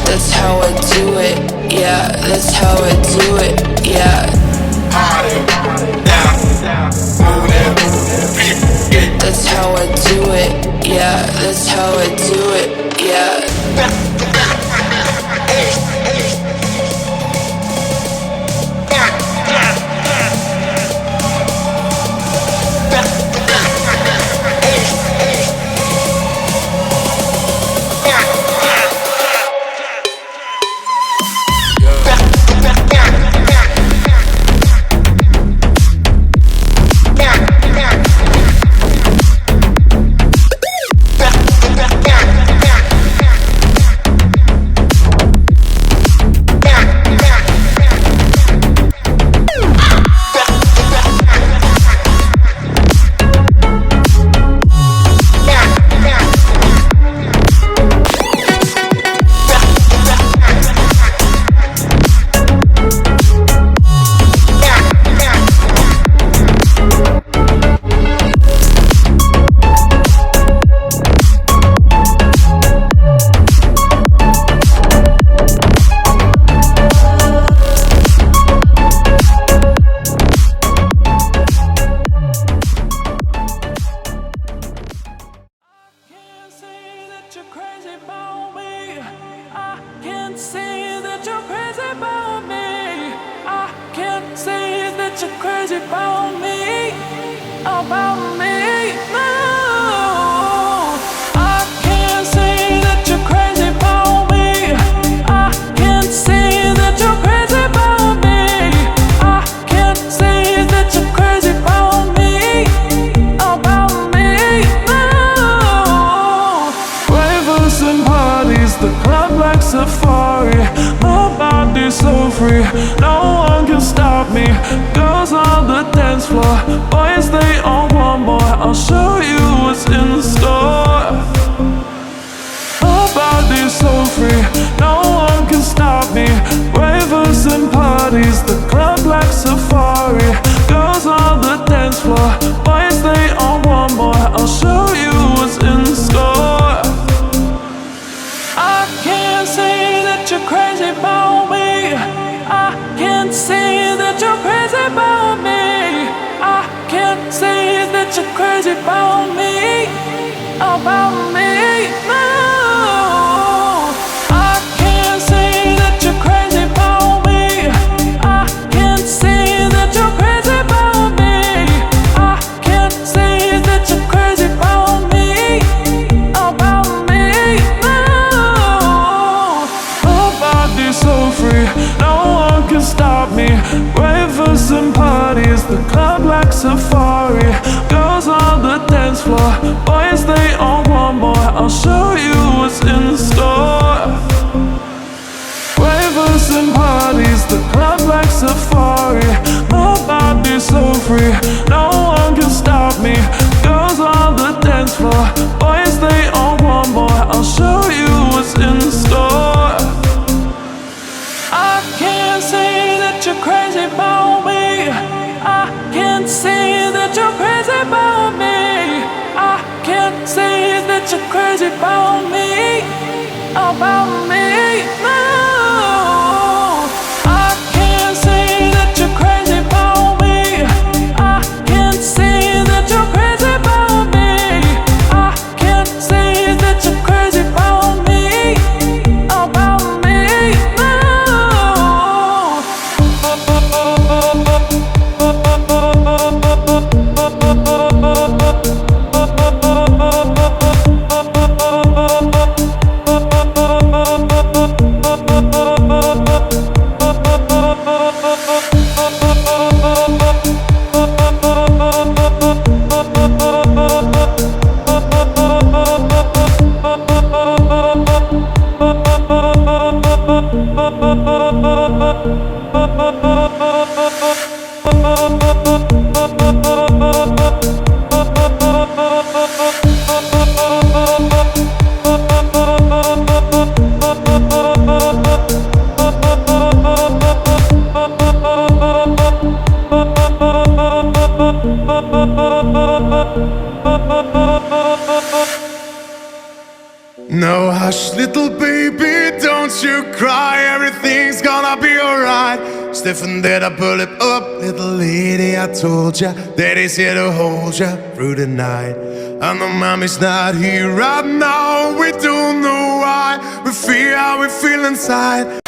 That's how I do it, yeah, that's how I do it, yeah. That's how I do it, yeah, that's how I do it, yeah. Ravers and parties the club like safari. Girls on the dance floor, boys they all want more. I'll show you what's in store. Ravers and parties, the club like safari. My body's so free, no one can stop me. Girls on the dance floor, boys they all want more. I'll show you what's in store. I can't say that you're crazy about me. I can't say that you're crazy about me. I can't say that you're crazy about me. About me, no. I can't say that you're crazy about me. I can't say that you're crazy about me. I can't say that you're crazy about me. About me, no. No, hush, little baby, don't you cry. Everything's gonna be alright. Stiffen that I pull it up, little lady. I told ya, daddy's here to hold ya through the night. I know mommy's not here right now. We don't know why. We feel how we feel inside.